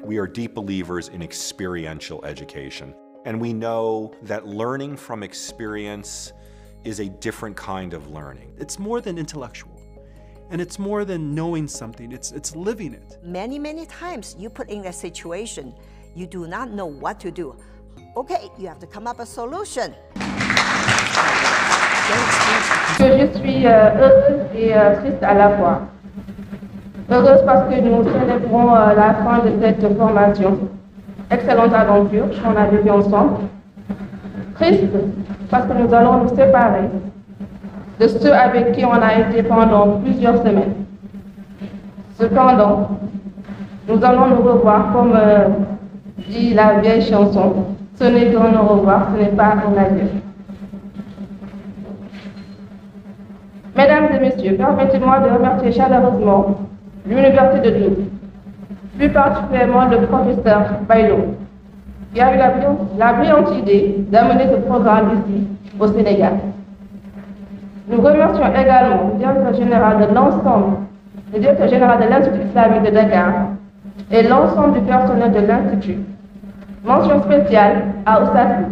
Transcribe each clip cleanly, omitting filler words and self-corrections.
We are deep believers in experiential education, and we know that learning from experience is a different kind of learning. It's more than intellectual, and it's more than knowing something, it's living it. Many times you put in a situation, you do not know what to do. Okay, you have to come up with a solution. Je suis heureuse et triste à la fois. Heureuse parce que nous célébrons la fin de cette formation. Excellente aventure qu'on a vécue ensemble. Triste parce que nous allons nous séparer de ceux avec qui on a été pendant plusieurs semaines. Cependant, nous allons nous revoir comme dit la vieille chanson. Ce n'est qu'un au revoir, ce n'est pas un adieu. Mesdames et messieurs, permettez-moi de remercier chaleureusement l'Université de Douai, plus particulièrement le professeur Bailo, qui a eu la brillante idée d'amener ce programme ici, au Sénégal. Nous remercions également le directeur général de l'ensemble, le directeur général de l'Institut islamique de Dakar et l'ensemble du personnel de l'Institut. Mention spéciale à Oustaz.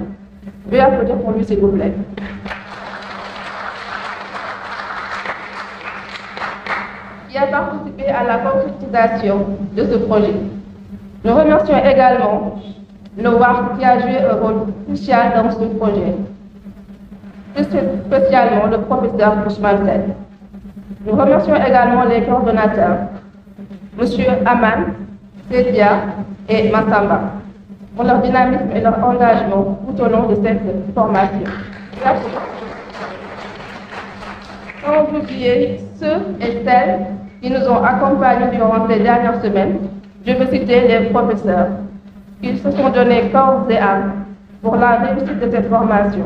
Veuillez applaudir pour lui, s'il vous plaît. Qui a participé à la concrétisation de ce projet. Nous remercions également le WARC qui a joué un rôle crucial dans ce projet, plus spécialement le professeur Ousmane Sène. Nous remercions également les coordonnateurs, M. Aman, Sedia et Massamba, pour leur dynamisme et leur engagement tout au long de cette formation. Merci. Sans oublier ceux et celles qui nous ont accompagnés durant ces dernières semaines, je veux citer les professeurs. Ils se sont donnés corps et âme pour la réussite de cette formation.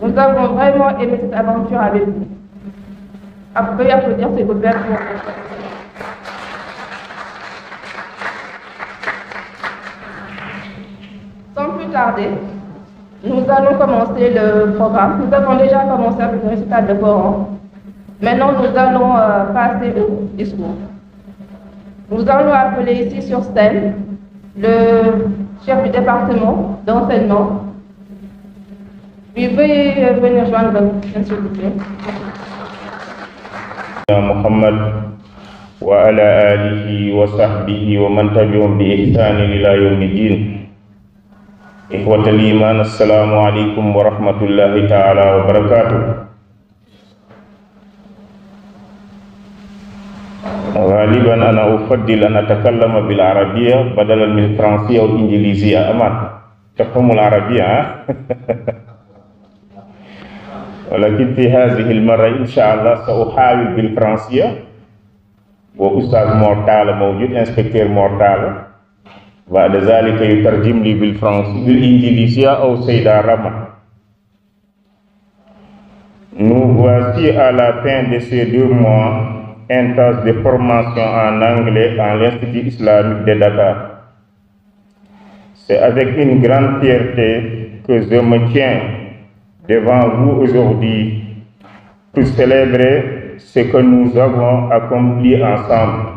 Nous avons vraiment aimé cette aventure avec vous. Veuillez applaudir s'il vous plaît. Sans plus tarder, nous allons commencer le programme. Nous avons déjà commencé avec le récital de Coran. Maintenant, nous allons passer au discours. Nous allons appeler ici sur scène le chef du département d'enseignement. Puis veuillez venir joindre s'il vous plaît. Muhammad wa ala alihi wa sahbihi wa man tabi'ahum bi ihsan ila yawmiddin. Ikhwatal iman, assalamu alaikum wa rahmatullahi ta'ala wa barakatuh. غالبا أنا أفضل أن أتكلم بالعربية بدلا من الفرنسية والإنجليزية. أما تفهم العربية ولكن في هذه المرة إن شاء الله سأحاول بالفرنسية، وأستاذ مورتال موجود، إنسبكتور مورتال، بعد ذلك يترجم لي بالإنجليزية أو سيدة رما. Nous voici à la fin de ces 2 mois intense de formation en anglais à l'Institut islamique de Dakar. C'est avec une grande fierté que je me tiens devant vous aujourd'hui pour célébrer ce que nous avons accompli ensemble.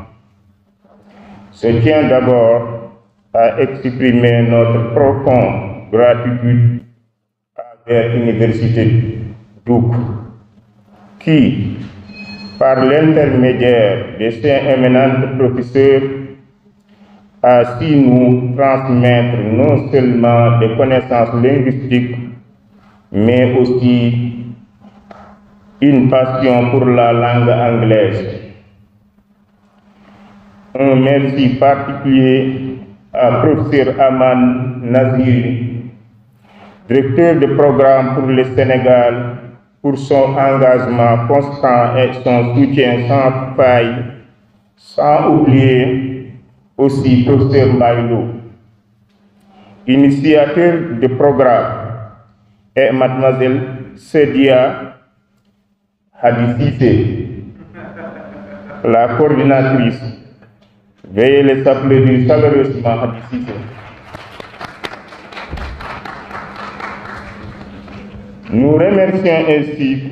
Je tiens d'abord à exprimer notre profonde gratitude envers l'Université Douai, qui, par l'intermédiaire de ces éminents professeurs, a su nous transmettre non seulement des connaissances linguistiques, mais aussi une passion pour la langue anglaise. Un merci particulier à professeur Aman Nazir, directeur de programme pour le Sénégal, pour son engagement constant et son soutien sans faille, sans oublier aussi professeur Bailo, initiateur de programme, et mademoiselle Sedia Hadississé, la coordinatrice. Veuillez les applaudir chaleureusement Hadississé. Nous remercions ainsi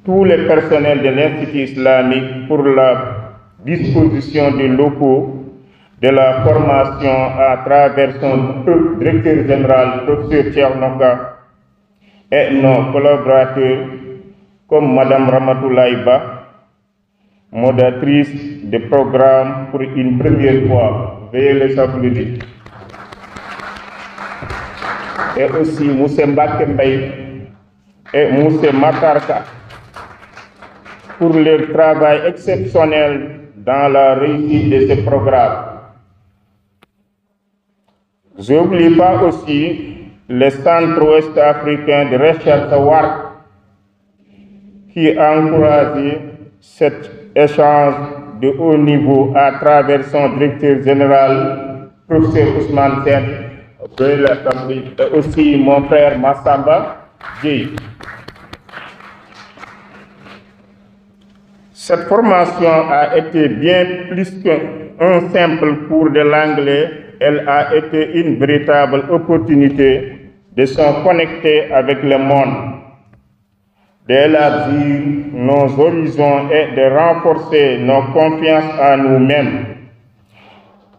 tous les personnels de l'Institut islamique pour la disposition des locaux, de la formation à travers son directeur général, professeur Tchernoka, et nos collaborateurs comme Madame Ramatoulaye Ba, modératrice de programme pour une première fois. Veuillez les applaudir. Et aussi M. Mbake Mbaye et M. Matarka pour leur travail exceptionnel dans la réussite de ce programme. Je n'oublie pas aussi le Centre ouest africain de recherche WARC qui a encouragé cet échange de haut niveau à travers son directeur général, professeur Ousmane Sen, et aussi mon frère Massamba Djei. Cette formation a été bien plus qu'un simple cours de l'anglais, elle a été une véritable opportunité de se connecter avec le monde, d'élargir nos horizons et de renforcer nos confiances en nous-mêmes.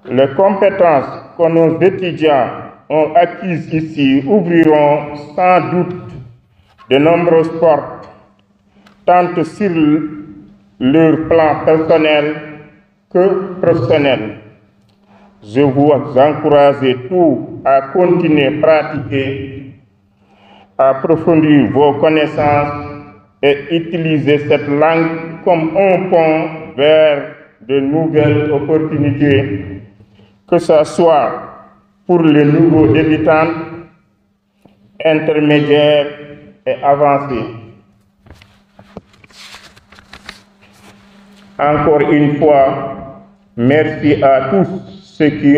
Les compétences que nos étudiants ont acquises ici ouvriront sans doute de nombreuses portes, tant sur leur plan personnel que professionnel. Je vous encourage tous à continuer à pratiquer, à approfondir vos connaissances et utiliser cette langue comme un pont vers de nouvelles opportunités, que ce soit pour les nouveaux débutants, intermédiaires et avancés. Encore une fois, merci à tous ceux qui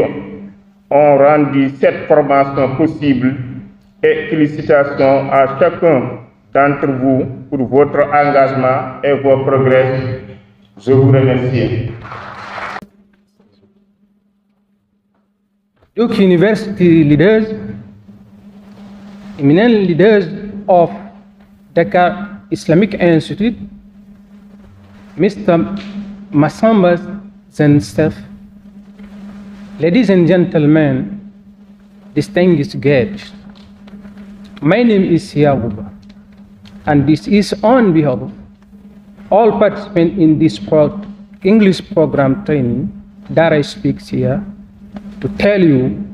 ont rendu cette formation possible et félicitations à chacun d'entre vous pour votre engagement et vos progrès. Je vous remercie. Duke University leaders, eminent leaders of Dakar Islamic Institute, Mr. Massamba and staff, ladies and gentlemen, distinguished guests, my name is Yaguba, and this is on behalf of all participants in this English program training that I speak here to tell you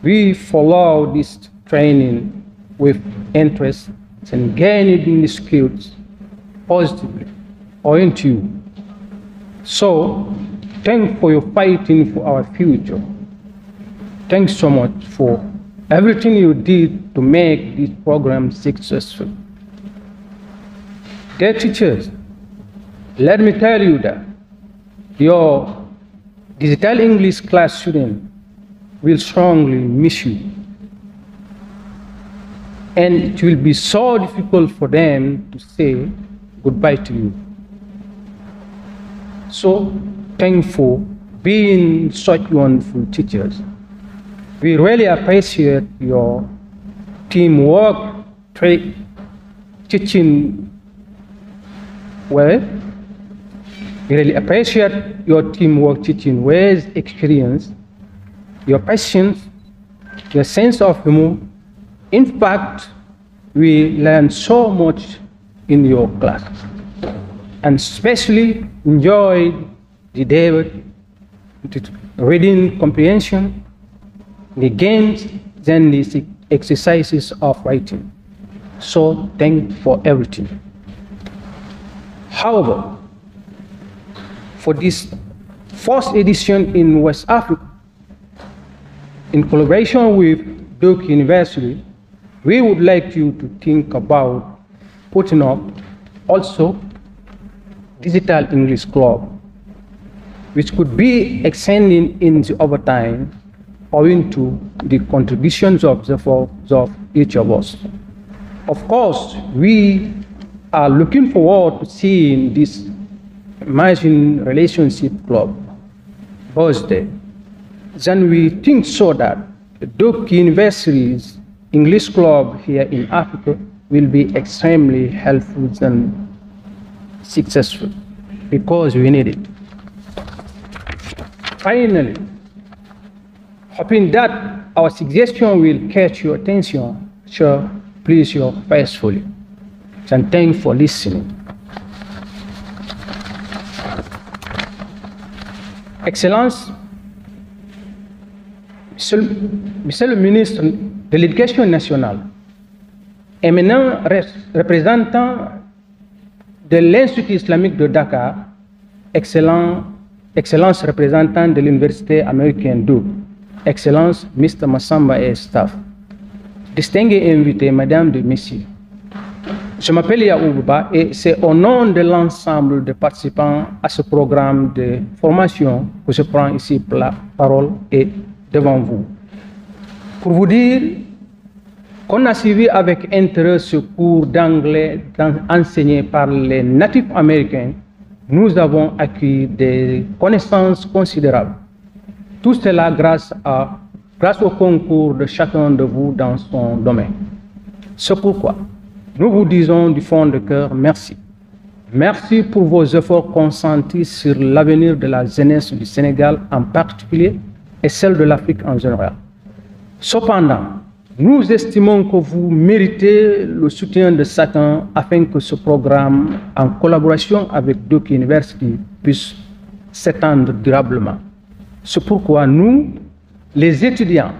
we follow this training with interest and gaining the skills positively owing to you. So, thanks for your fighting for our future. Thanks so much for everything you did to make this program successful. Dear teachers, let me tell you that your digital English class student will strongly miss you. And it will be so difficult for them to say goodbye to you. So, thank you for being such wonderful teachers. We really appreciate your teamwork, teaching well. We really appreciate your teamwork teaching with experience, your patience, your sense of humor. In fact, we learned so much in your class, and especially enjoyed the debate, the reading comprehension, the games, and the exercises of writing. So thank you for everything. However, for this first edition in West Africa, in collaboration with Duke University, we would like you to think about putting up also Digital English Club, which could be extending into overtime owing to the contributions of each of us. Of course, we are looking forward to seeing this Imagine Relationship Club Thursday. Then we think so that Duke University's English Club here in Africa will be extremely helpful and successful because we need it. Finally, Hoping that our suggestion will catch your attention, sir, please your faithfully. And thank you for listening. Excellence, Monsieur le ministre de l'Éducation nationale, éminent représentant de l'Institut islamique de Dakar, Excellence représentant de l'Université américaine d'Ouk, Excellence Mr. Massamba et staff, distingués invités, Mesdames et Messieurs, je m'appelle Yaouba et c'est au nom de l'ensemble des participants à ce programme de formation que je prends ici la parole et devant vous. Pour vous dire qu'on a suivi avec intérêt ce cours d'anglais enseigné par les natifs américains, nous avons acquis des connaissances considérables. Tout cela grâce au concours de chacun de vous dans son domaine. C'est pourquoi nous vous disons du fond de cœur merci. Merci pour vos efforts consentis sur l'avenir de la jeunesse du Sénégal en particulier et celle de l'Afrique en général. Cependant, nous estimons que vous méritez le soutien de chacun afin que ce programme, en collaboration avec Duke University, puisse s'étendre durablement. C'est pourquoi nous, les étudiants,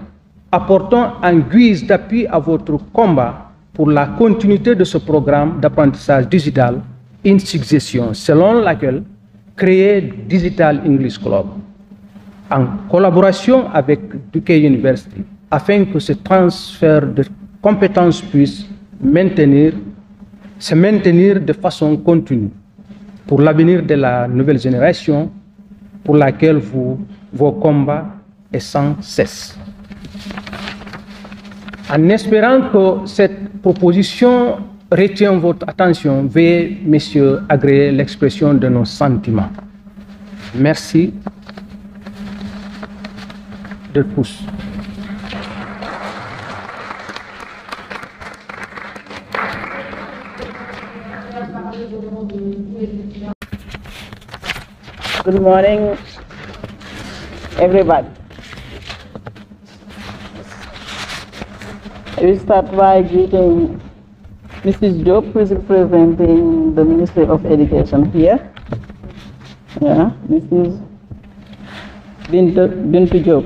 apportons en guise d'appui à votre combat pour la continuité de ce programme d'apprentissage digital une suggestion selon laquelle créer Digital English Club en collaboration avec Duke University afin que ce transfert de compétences puisse se maintenir de façon continue pour l'avenir de la nouvelle génération pour laquelle vos combats est sans cesse. En espérant que cette proposition retient votre attention, veuillez, messieurs, agréer l'expression de nos sentiments. Merci de tous. Good morning, everybody. I will start by greeting Mrs. Diop, who is representing the Ministry of Education here. Yeah, Mrs. Bintu Diop.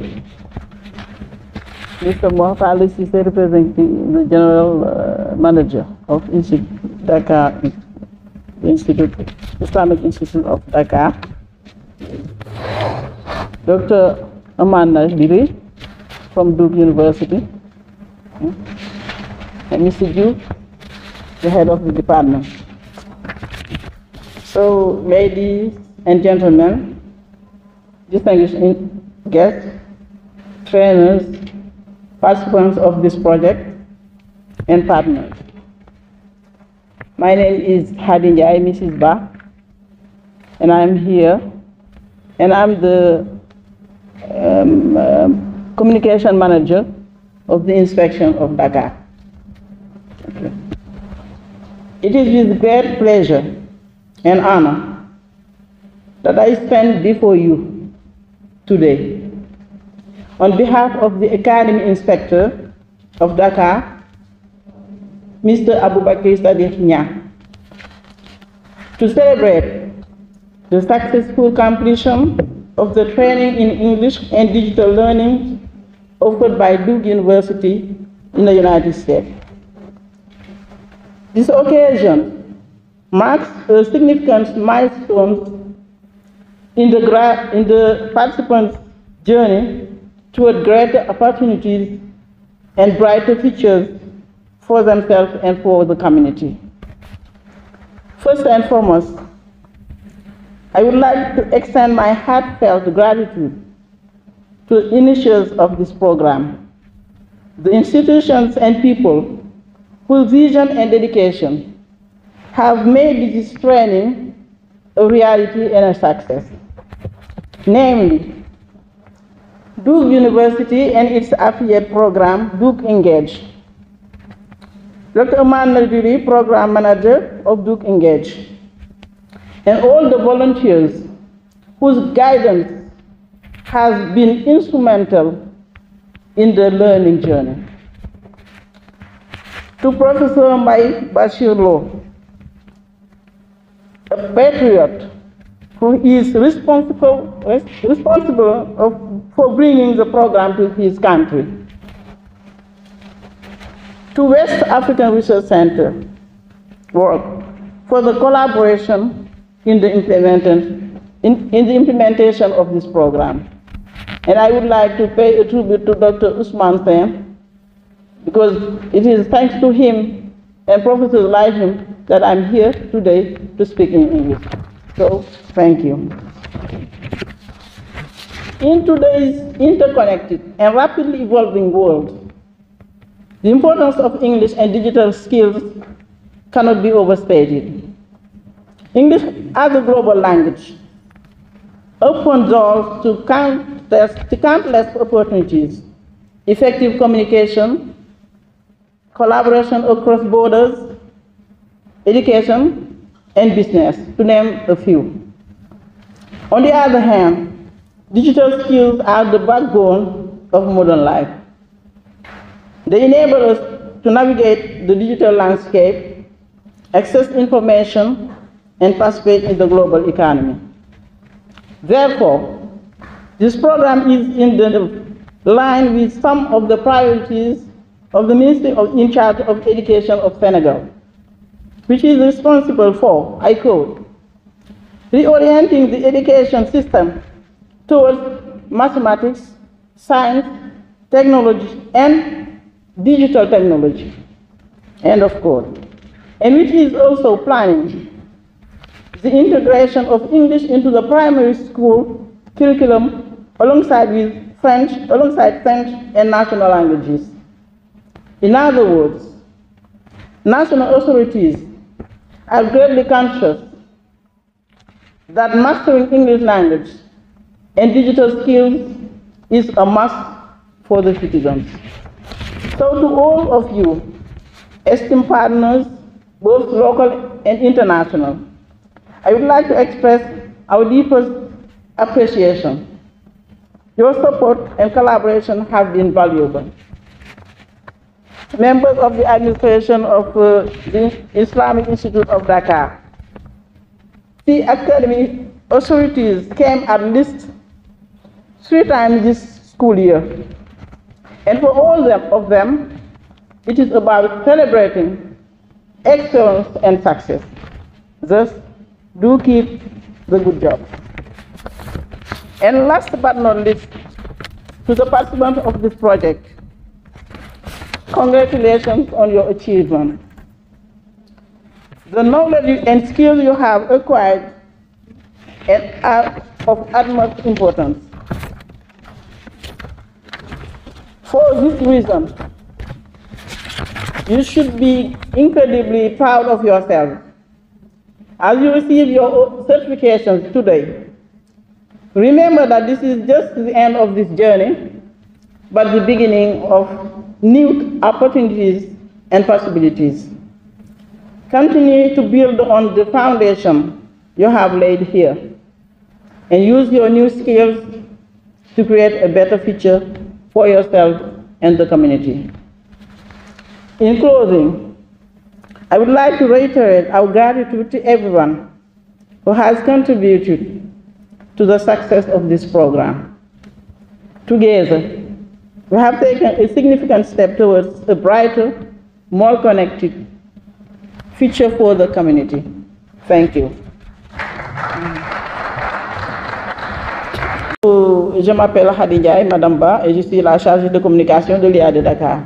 Mr. Mohtar is representing the General Manager of Dakar Institute, Islamic Institute of Dakar. Dr. Amanda Diri from Duke University. And Mr. Duke, the head of the department. So, ladies and gentlemen, distinguished guests, trainers, participants of this project, and partners. My name is Hadinjai, Mrs. Ba, and I'm here, and I'm the communication manager of the inspection of Dakar. Okay. It is with great pleasure and honor that I stand before you today on behalf of the Academy Inspector of Dakar, Mr. Abubakar Sadiq Nya, to celebrate the successful completion of the training in English and digital learning offered by Duke University in the United States. This occasion marks a significant milestone in the participants' journey toward greater opportunities and brighter futures for themselves and for the community. First and foremost, I would like to extend my heartfelt gratitude to the initiators of this program, the institutions and people whose vision and dedication have made this training a reality and a success. Namely, Duke University and its affiliate program, Duke Engage. Dr. Aman Nadiri, Program Manager of Duke Engage, and all the volunteers whose guidance has been instrumental in the learning journey. To Professor Mai Bashir Lo, a patriot who is responsible for bringing the program to his country. To West African Research Center work for the collaboration in the implementation of this program. And I would like to pay a tribute to Dr. Usman Sen, because it is thanks to him and professors like him that I'm here today to speak in English. So, thank you. In today's interconnected and rapidly evolving world, the importance of English and digital skills cannot be overstated. English as a global language opens doors to countless opportunities, effective communication, collaboration across borders, education, and business, to name a few. On the other hand, digital skills are the backbone of modern life. They enable us to navigate the digital landscape, access information, and participate in the global economy. Therefore, this program is in the line with some of the priorities of the Ministry in charge of Education of Senegal, which is responsible for, I quote, reorienting the education system towards mathematics, science, technology, and digital technology, end of quote, and which is also planning the integration of English into the primary school curriculum alongside French and national languages. In other words, national authorities are greatly conscious that mastering English language and digital skills is a must for the citizens. So to all of you, esteemed partners, both local and international, I would like to express our deepest appreciation. Your support and collaboration have been valuable. Members of the administration of the Islamic Institute of Dakar, the academic authorities came at least 3 times this school year. And for all of them, it is about celebrating excellence and success. Thus, do keep the good job. And last but not least, to the participants of this project, congratulations on your achievement. The knowledge and skills you have acquired are of utmost importance. For this reason, you should be incredibly proud of yourself. As you receive your certifications today, remember that this is just the end of this journey, but the beginning of new opportunities and possibilities. Continue to build on the foundation you have laid here, and use your new skills to create a better future for yourself and the community. In closing, I would like to reiterate our gratitude to everyone who has contributed to the success of this program. Together, we have taken a significant step towards a brighter, more connected future for the community. Thank you. Je m'appelle Khady Ndiaye, Madame Ba, et je suis la chargée de communication de l'IA de Dakar.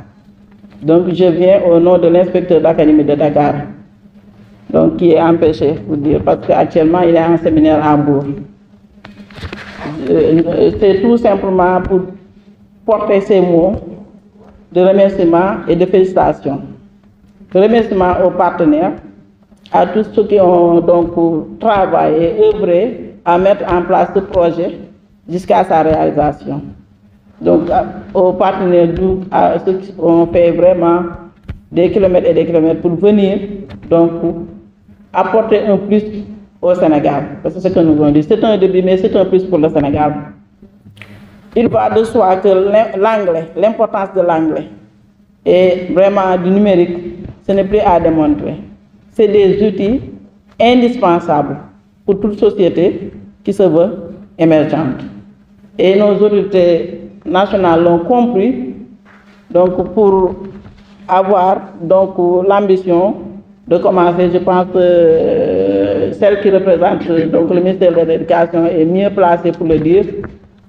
Donc je viens au nom de l'inspecteur d'académie de Dakar, donc qui est empêché, pour dire, parce qu'actuellement il est en séminaire à Hambourg. C'est tout simplement pour porter ces mots de remerciement et de félicitations. Remerciement aux partenaires, à tous ceux qui ont donc travaillé et œuvré à mettre en place ce projet jusqu'à sa réalisation. Donc aux partenaires, à ceux qui ont fait vraiment des kilomètres et des kilomètres pour venir, donc apporter un plus au Sénégal. Parce que c'est ce que nous avons dit, c'est un début, mais c'est un plus pour le Sénégal. il va de soi que l'anglais, l'importance de l'anglais et vraiment du numérique, ce n'est plus à démontrer. C'est des outils indispensables pour toute société qui se veut émergente. Et nos autorités nationales l'ont compris, donc pour avoir l'ambition de commencer, je pense que celle qui représente donc, le ministère de l'Éducation est mieux placée pour le dire,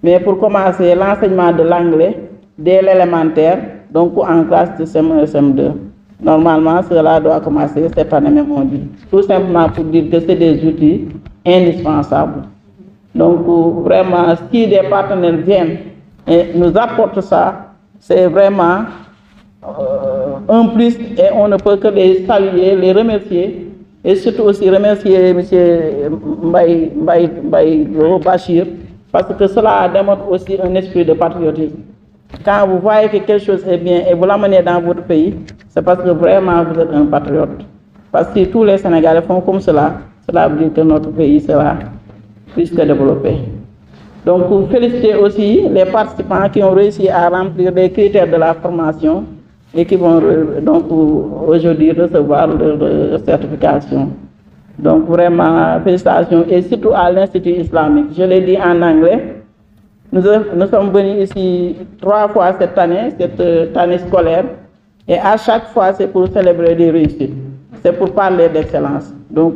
mais pour commencer l'enseignement de l'anglais dès l'élémentaire, donc en classe de CM1 et CM2. Normalement, cela doit commencer cette année même, on dit. Tout simplement pour dire que c'est des outils indispensables. Donc vraiment, si des partenaires viennent et nous apportent ça, c'est vraiment un plus et on ne peut que les saluer, les remercier et surtout aussi remercier M. Mbaye Bachir parce que cela démontre aussi un esprit de patriotisme. Quand vous voyez que quelque chose est bien et vous l'amenez dans votre pays, c'est parce que vraiment vous êtes un patriote. Parce que si tous les Sénégalais font comme cela, cela veut dire que notre pays sera plus que développé. Donc, vous félicitez aussi les participants qui ont réussi à remplir les critères de la formation et qui vont donc aujourd'hui recevoir leur certification. Donc, vraiment, félicitations et surtout à l'Institut islamique. Je l'ai dit en anglais. Nous sommes venus ici 3 fois cette année scolaire, et à chaque fois c'est pour célébrer des réussites, c'est pour parler d'excellence. Donc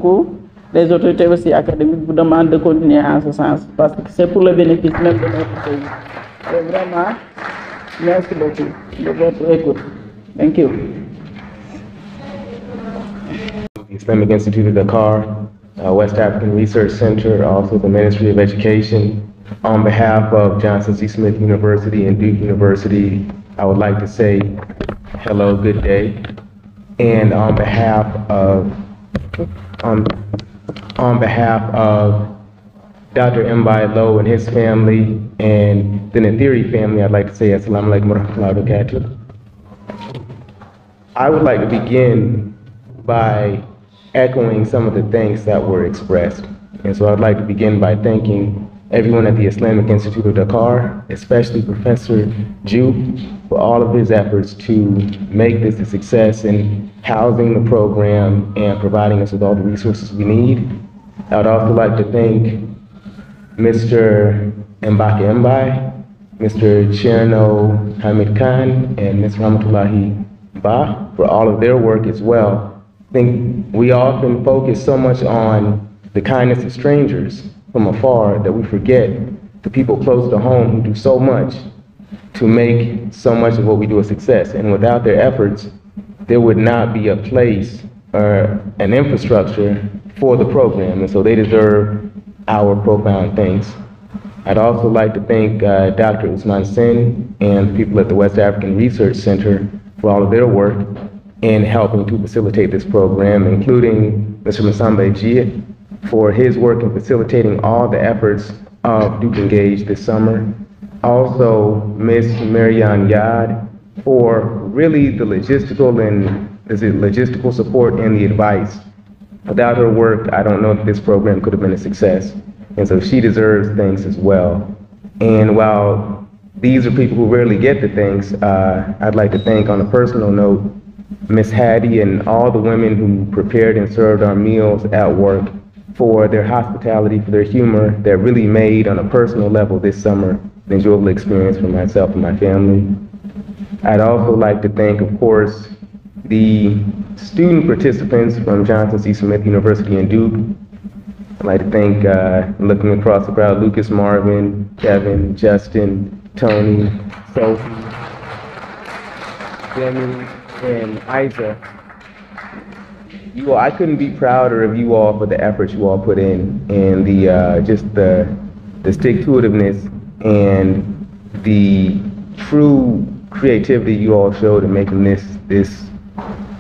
les autorités aussi académiques vous demandent de continuer en ce sens, parce que c'est pour le bénéfice même de notre pays. Et vraiment, merci beaucoup de votre écoute. Thank you. Islamic Institute of Dakar, West African Research Center, also the Ministry of Education. On behalf of Johnson C. Smith University and Duke University, I would like to say hello, good day. And on behalf of Dr. Mbaye Lo and his family and the Nathiri family, I'd like to say assalamu alaikum wa rahmatullahi wa barakatuh. I would like to begin by echoing some of the things that were expressed. And so I'd like to begin by thanking everyone at the Islamic Institute of Dakar, especially Professor Ju, for all of his efforts to make this a success in housing the program and providing us with all the resources we need. I would also like to thank Mr. Mbake Mbaye, Mr. Cherno Hamid Khan, and Ms. Rahmatullahi Ba for all of their work as well. I think we often focus so much on the kindness of strangers from afar that we forget the people close to home who do so much to make so much of what we do a success. And without their efforts, there would not be a place or an infrastructure for the program. And so they deserve our profound thanks. I'd also like to thank Dr. Usman Sen and the people at the West African Research Center for all of their work in helping to facilitate this program, including Mr. Masambe Jia for his work in facilitating all the efforts of Duke Engage this summer. Also, Ms. Marianne Yad for really the logistical support and the advice. Without her work, I don't know that this program could have been a success. And so she deserves thanks as well. And while these are people who rarely get the thanks, I'd like to thank on a personal note, Ms. Hattie and all the women who prepared and served our meals at work, for their hospitality, for their humor that really made on a personal level this summer an enjoyable experience for myself and my family. I'd also like to thank, of course, the student participants from Johnson C. Smith University and Duke. I'd like to thank, looking across the crowd, Lucas, Marvin, Kevin, Justin, Tony, Sophie, Demi, and Isa. You all, I couldn't be prouder of you all for the efforts you all put in and the just the stick-to-itiveness and the true creativity you all showed in making this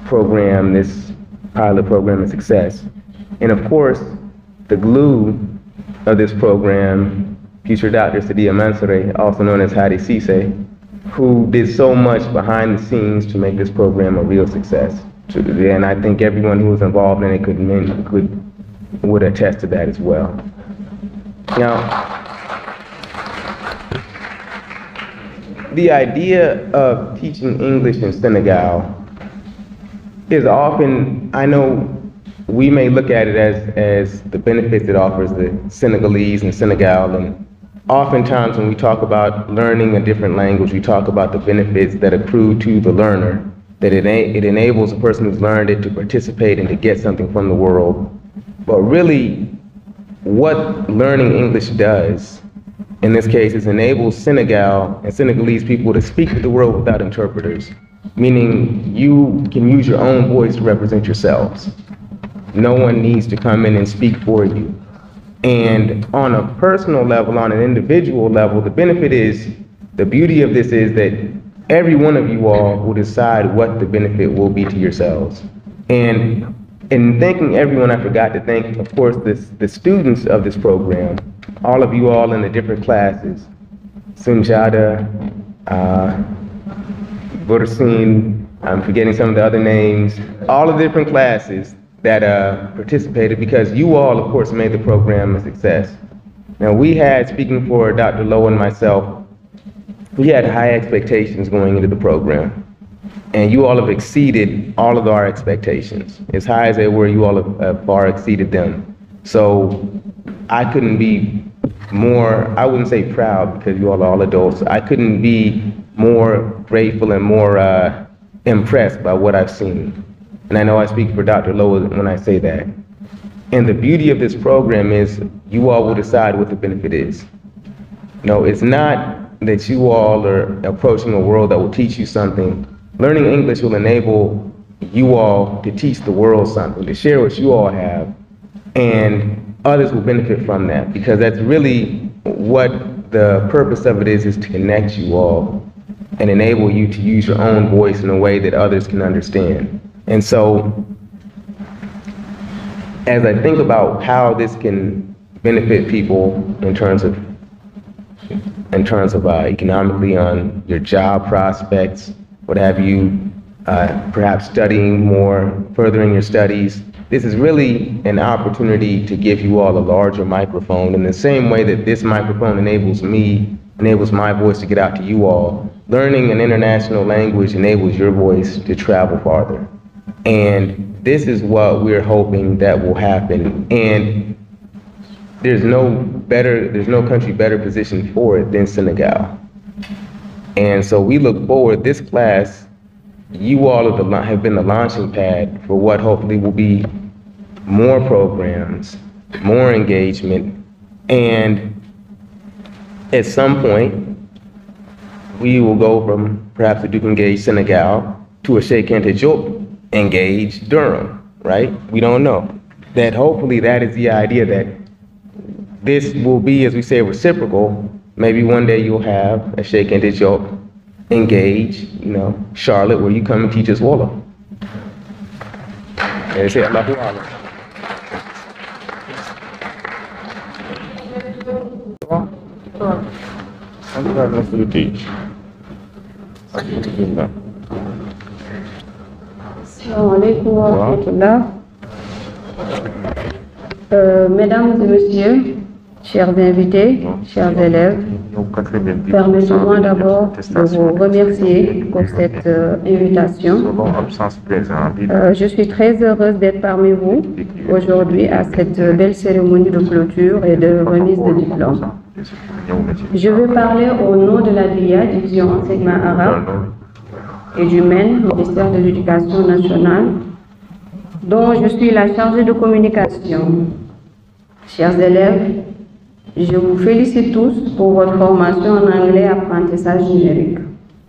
program, this pilot program, a success. And of course, the glue of this program, future Dr. Sadia Mansouri, also known as Hadi Cisse, who did so much behind the scenes to make this program a real success. And I think everyone who was involved in it would attest to that as well. Now, the idea of teaching English in Senegal is often, I know we may look at it as the benefits it offers the Senegalese and Senegal, and oftentimes when we talk about learning a different language, we talk about the benefits that accrue to the learner, that it enables a person who's learned it to participate and to get something from the world. But really, what learning English does, in this case, is enables Senegal and Senegalese people to speak with the world without interpreters, meaning you can use your own voice to represent yourselves. No one needs to come in and speak for you. And on a personal level, on an individual level, the benefit is, the beauty of this is that every one of you all will decide what the benefit will be to yourselves. And in thanking everyone, I forgot to thank, of course, the students of this program, all of you all in the different classes, Sunjata, Bursin, I'm forgetting some of the other names, all of the different classes that participated, because you all, of course, made the program a success. Now, we had, speaking for Dr. Lowe and myself, we had high expectations going into the program. And you all have exceeded all of our expectations. As high as they were, you all have far exceeded them. So I couldn't be more, I wouldn't say proud because you all are all adults. I couldn't be more grateful and more impressed by what I've seen. And I know I speak for Dr. Lowe when I say that. And the beauty of this program is you all will decide what the benefit is. No, it's not that you all are approaching a world that will teach you something. Learning English will enable you all to teach the world something, to share what you all have, and others will benefit from that, because that's really what the purpose of it is to connect you all and enable you to use your own voice in a way that others can understand. And so, as I think about how this can benefit people in terms of economically on your job prospects, what have you, perhaps studying more, furthering your studies. This is really an opportunity to give you all a larger microphone in the same way that this microphone enables my voice to get out to you all. Learning an international language enables your voice to travel farther. And this is what we're hoping that will happen. And there's no country better positioned for it than Senegal. And so we look forward, this class, you all have been the launching pad for what hopefully will be more programs, more engagement, and at some point, we will go from perhaps a Duke Engage Senegal to a Cheikh Anta Diop Engage Durham, right? We don't know. That hopefully that is the idea, that this will be, as we say, reciprocal. Maybe one day you'll have a Cheikh Anta Diop Engage, Charlotte, where you come and teach us Wolof. And they say, Allahu Akbar. Assalamu alaikum wa rahmatullah. Mesdames et messieurs, chers invités, chers élèves, permettez-moi d'abord de vous remercier pour cette invitation. Je suis très heureuse d'être parmi vous aujourd'hui à cette belle cérémonie de clôture et de remise de diplôme. Je vais parler au nom de la DIA, Division Enseignement Arabe et du MEN, Ministère de l'Éducation nationale, dont je suis la chargée de communication. Chers élèves, je vous félicite tous pour votre formation en anglais apprentissage numérique.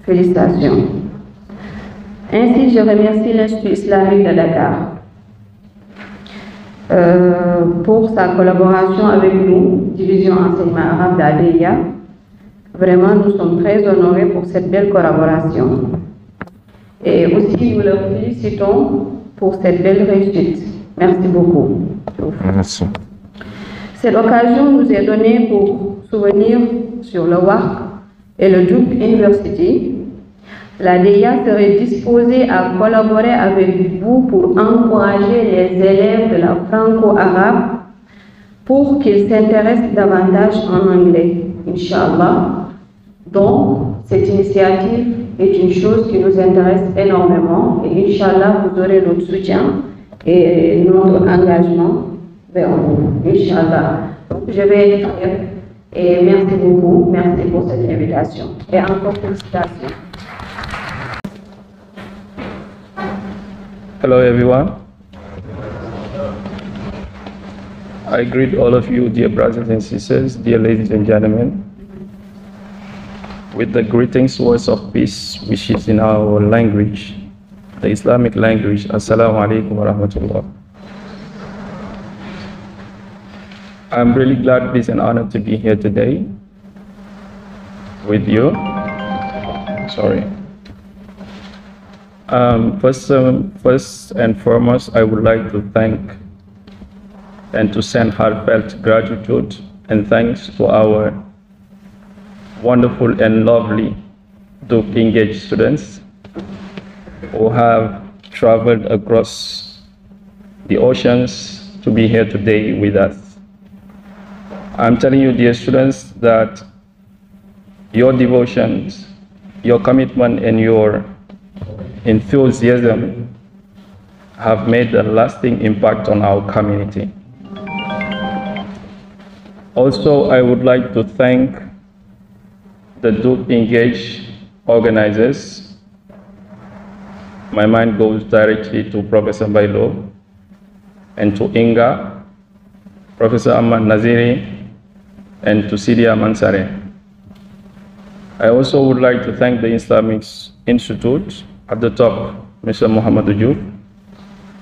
Félicitations. Ainsi, je remercie l'Institut islamique de Dakar pour sa collaboration avec nous, Division Enseignement Arabe d'ADIA. Vraiment, nous sommes très honorés pour cette belle collaboration. Et aussi, nous leur félicitons pour cette belle réussite. Merci beaucoup. Merci. Cette occasion nous est donnée pour souvenir sur le WARC et le Duke University. La DIA serait disposée à collaborer avec vous pour encourager les élèves de la franco-arabe pour qu'ils s'intéressent davantage en anglais, Inch'Allah. Donc, cette initiative est une chose qui nous intéresse énormément et Inch'Allah, vous aurez notre soutien et notre engagement vers vous. Inch'Allah. Donc, je vais écrire et merci beaucoup, merci pour cette invitation et encore félicitations. Hello everyone. I greet all of you, dear brothers and sisters, dear ladies and gentlemen, with the greetings words of peace, which is in our language, the Islamic language. Assalamu alaikum wa rahmatullah. I'm really glad, pleased, and honored to be here today with you. Sorry. First and foremost, I would like to thank and to send heartfelt gratitude and thanks to our wonderful and lovely Duke Engage students who have traveled across the oceans to be here today with us. I'm telling you, dear students, that your devotions, your commitment, and your enthusiasm have made a lasting impact on our community. Also, I would like to thank the Duke Engage organizers. My mind goes directly to Professor Bailo and to Inga, Professor Ahmad Naziri, and to Sidia Mansare. I also would like to thank the Islamic Institute, at the top, Mr. Muhammad Ujuf,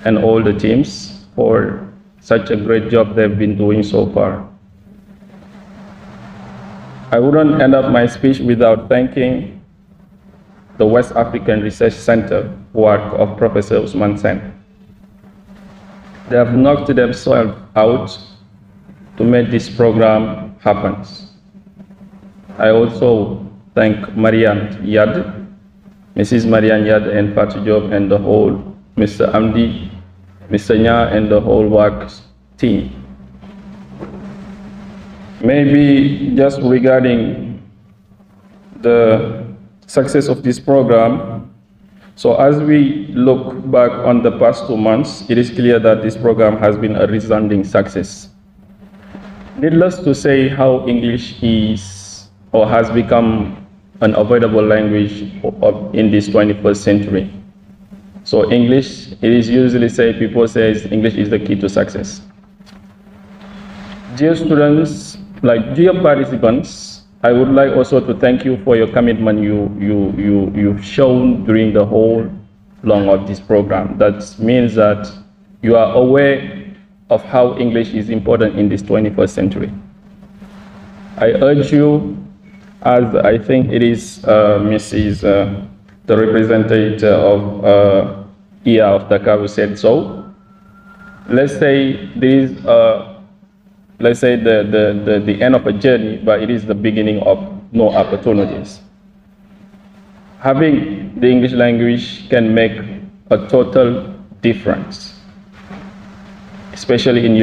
and all the teams for such a great job they've been doing so far. I wouldn't end up my speech without thanking the West African Research Center work of Professor Usman Sen. They have knocked themselves out to make this program happen. I also thank Marianne Yad, Mrs. Marianne Yad and Fatou Diop and the whole, Mr. Amdi, Mr. Nya and the whole work team. Maybe just regarding the success of this program, so as we look back on the past 2 months, it is clear that this program has been a resounding success. Needless to say how English is or has become an avoidable language in this 21st century. So English, it is usually said, people say English is the key to success. Dear students, like dear participants, I would like also to thank you for your commitment you've shown during the whole long of this program. That means that you are aware of how English is important in this 21st century. I urge you, as I think it is Mrs. The representative of EA of Dakar who said so. Let's say this is let's say the end of a journey, but it is the beginning of no opportunities. Having the English language can make a total difference, especially when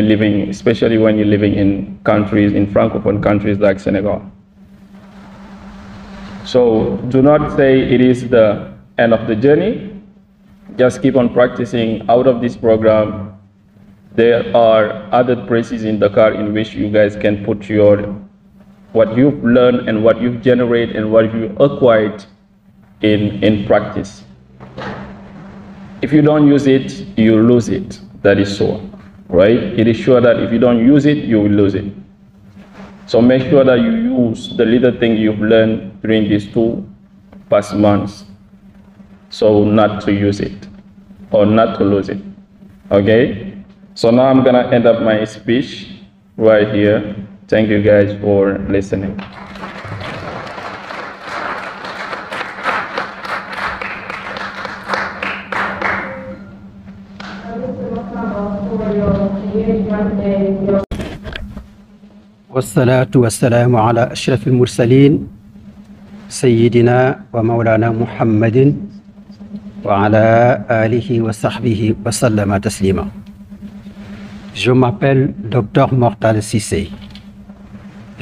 you're living in countries, in Francophone countries like Senegal. So do not say it is the end of the journey. Just keep on practicing. Out of this program, there are other places in Dakar in which you guys can put what you've learned and what you've generated and what you acquired in practice. If you don't use it, you lose it. That is so, right? It is sure that if you don't use it, you will lose it. So make sure that you use the little thing you've learned during these 2 past months, so not to use it or not to lose it, okay? So now I'm gonna end up my speech right here. Thank you guys for listening. والصلاة والسلام على أشرف المرسلين سيدنا ومولانا محمد وعلى آله وصحبه وسلم تسليما. Je m'appelle Dr Mortal Cissé.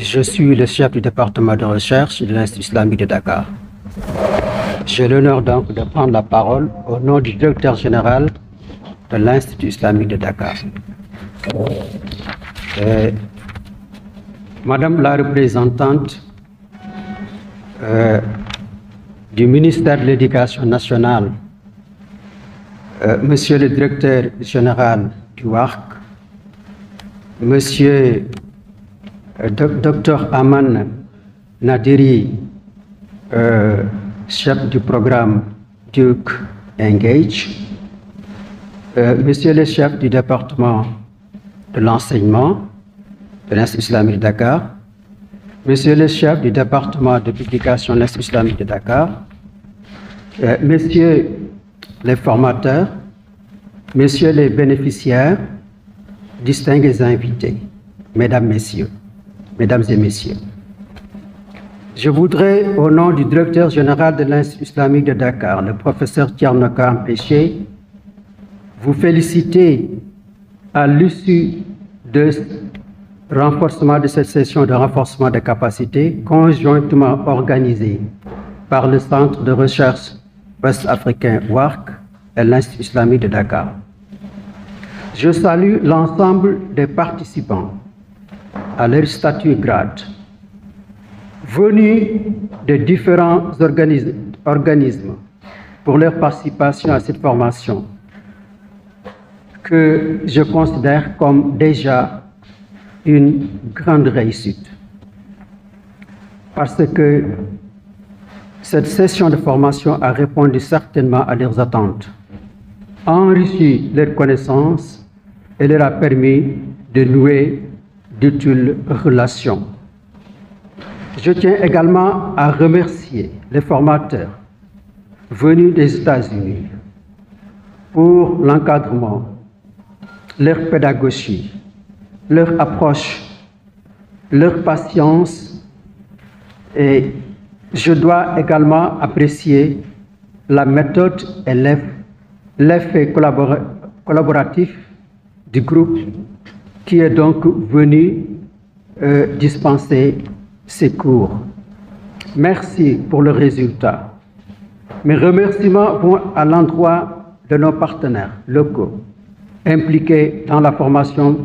Je suis le chef du département de recherche de l'Institut islamique de Dakar. J'ai l'honneur donc de prendre la parole au nom du directeur général de l'Institut islamique de Dakar. Madame la représentante du ministère de l'Éducation nationale, Monsieur le directeur général du WARC, Monsieur Dr Aman Nadiri, chef du programme Duke Engage, Monsieur le chef du département de l'enseignement de l'Institut islamique de Dakar, Monsieur le chef du département de publication de l'Institut islamique de Dakar, Messieurs les formateurs, Messieurs les bénéficiaires, distingués invités, Mesdames et Messieurs. Je voudrais, au nom du directeur général de l'Institut islamique de Dakar, le professeur Thierno Kampéché, vous féliciter à l'issue de renforcement de cette session de renforcement des capacités conjointement organisée par le Centre de recherche ouest-africain WARC et l'Institut islamique de Dakar. Je salue l'ensemble des participants à leur statut et grade, venus de différents organismes pour leur participation à cette formation que je considère comme déjà une grande réussite. Parce que cette session de formation a répondu certainement à leurs attentes, enrichi leurs connaissances et leur a permis de nouer d'utiles relations. Je tiens également à remercier les formateurs venus des États-Unis pour l'encadrement, leur pédagogie, leur approche, leur patience, et je dois également apprécier la méthode et l'effet collaboratif du groupe qui est donc venu dispenser ces cours. Merci pour le résultat. Mes remerciements vont à l'endroit de nos partenaires locaux impliqués dans la formation,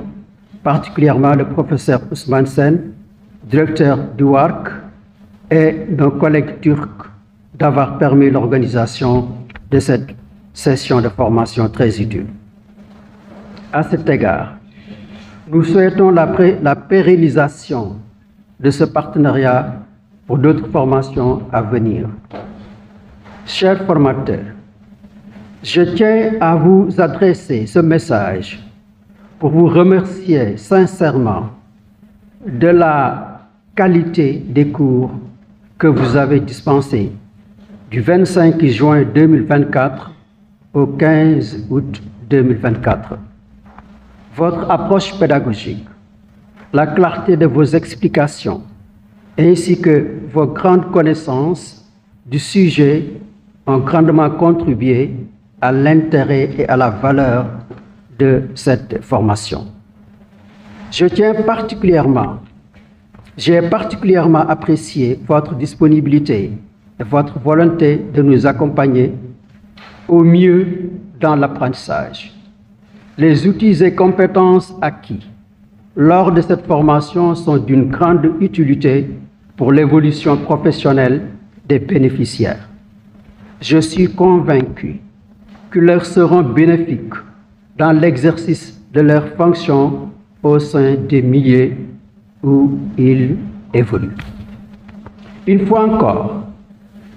particulièrement le professeur Ousmane Sen, directeur du WARC, et nos collègues turcs d'avoir permis l'organisation de cette session de formation très utile. À cet égard, nous souhaitons la pérennisation de ce partenariat pour d'autres formations à venir. Chers formateurs, je tiens à vous adresser ce message pour vous remercier sincèrement de la qualité des cours que vous avez dispensés du 25 juin 2024 au 15 août 2024. Votre approche pédagogique, la clarté de vos explications, ainsi que vos grandes connaissances du sujet ont grandement contribué à l'intérêt et à la valeur de cette formation. J'ai particulièrement apprécié votre disponibilité et votre volonté de nous accompagner au mieux dans l'apprentissage. Les outils et compétences acquis lors de cette formation sont d'une grande utilité pour l'évolution professionnelle des bénéficiaires. Je suis convaincu qu'ils leur seront bénéfiques dans l'exercice de leurs fonctions au sein des milieux où ils évoluent. Une fois encore,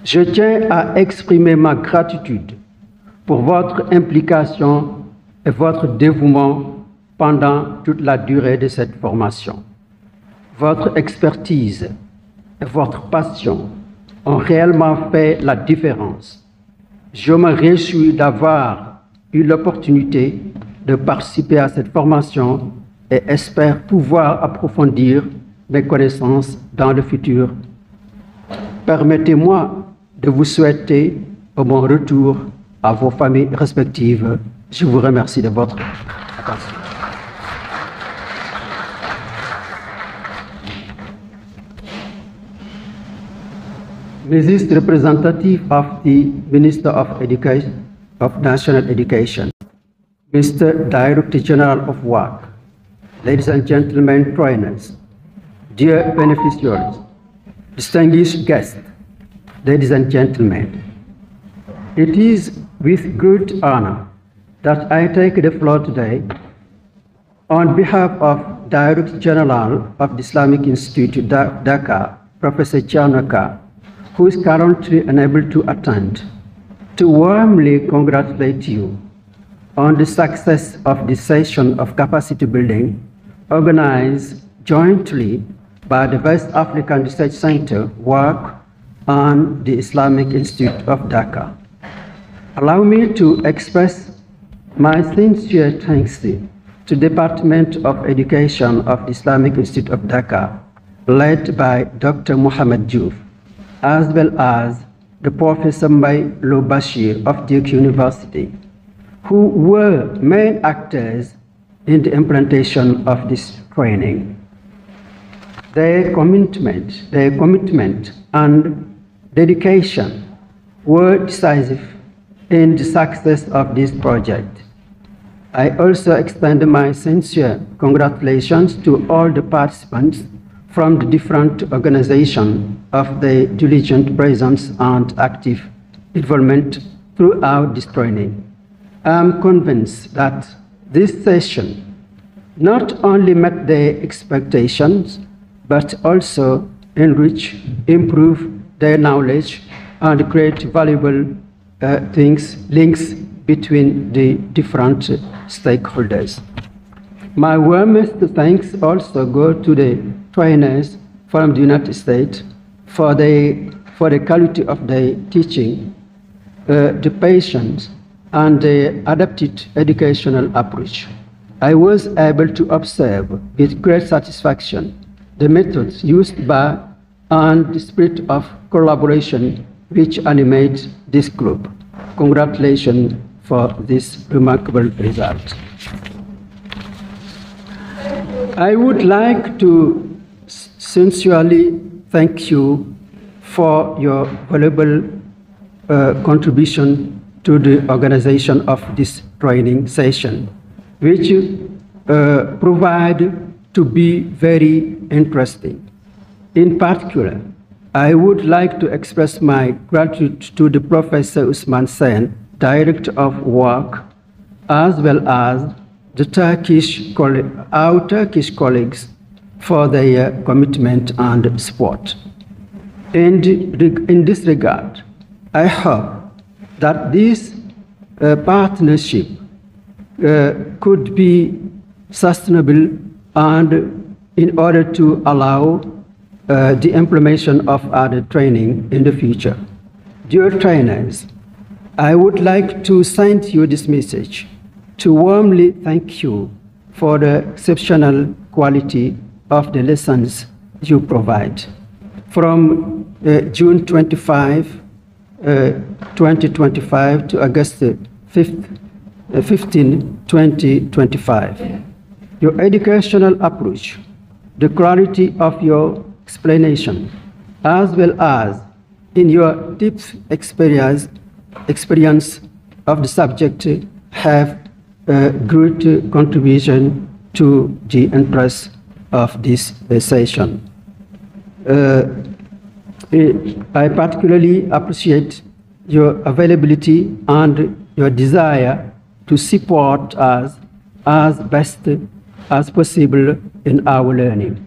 je tiens à exprimer ma gratitude pour votre implication et votre dévouement pendant toute la durée de cette formation. Votre expertise et votre passion ont réellement fait la différence. Je me réjouis d'avoir eu l'opportunité de participer à cette formation et espère pouvoir approfondir mes connaissances dans le futur. Permettez-moi de vous souhaiter un bon retour à vos familles respectives. Je vous remercie de votre attention. Mrs. Representative of the Minister of Education, of National Education, Mr. Director General of Work, ladies and gentlemen, trainers, dear beneficiaries, distinguished guests, ladies and gentlemen, it is with great honor that I take the floor today on behalf of Director General of the Islamic Institute, Dhaka, Professor Chanaka, who is currently unable to attend, to warmly congratulate you on the success of this session of capacity building organized jointly by the West African Research Center, WARC, and the Islamic Institute of Dhaka. Allow me to express my sincere thanks to the Department of Education of the Islamic Institute of Dhaka, led by Dr. Muhammad Juf, as well as the Professor Mbaye Bashir of Duke University, who were main actors in the implementation of this training. Their commitment and dedication were decisive in the success of this project. I also extend my sincere congratulations to all the participants from the different organizations of their diligent presence and active involvement throughout this training. I am convinced that this session not only met their expectations, but also enrich, improve their knowledge, and create valuable links between the different stakeholders. My warmest thanks also go to the trainers from the United States for the quality of their teaching, the patience, and the adapted educational approach. I was able to observe with great satisfaction the methods used by and the spirit of collaboration which animates this group. Congratulations for this remarkable result. I would like to sincerely thank you for your valuable contribution to the organization of this training session, which provide to be very interesting. In particular, I would like to express my gratitude to the Professor Usman Sen, Director of Work, as well as the our Turkish colleagues for their commitment and support. In this regard, I hope that this partnership could be sustainable, and in order to allow the implementation of other training in the future. Dear trainers, I would like to send you this message to warmly thank you for the exceptional quality of the lessons you provide. From June 25, 2025 to August 15, 2025. Your educational approach, the clarity of your explanation, as well as in your deep experience of the subject, have a great contribution to the interest of this session. I particularly appreciate your availability and your desire to support us as best as possible in our learning.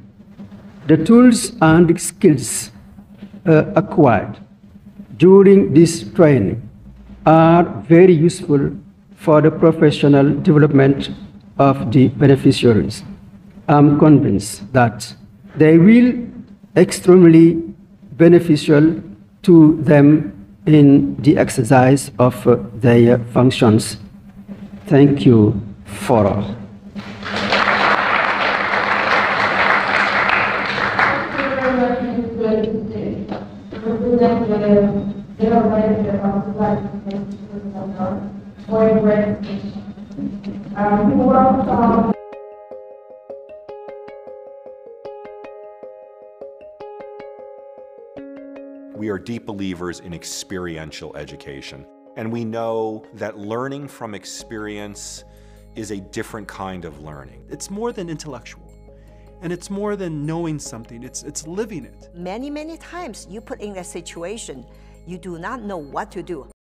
The tools and skills acquired during this training are very useful for the professional development of the beneficiaries. I'm convinced that they will be extremely beneficial to them in the exercise of their functions. Thank you for all. We are deep believers in experiential education, and we know that learning from experience is a different kind of learning. It's more than intellectual, and it's more than knowing something, it's living it. Many times you put in a situation, you do not know what to do.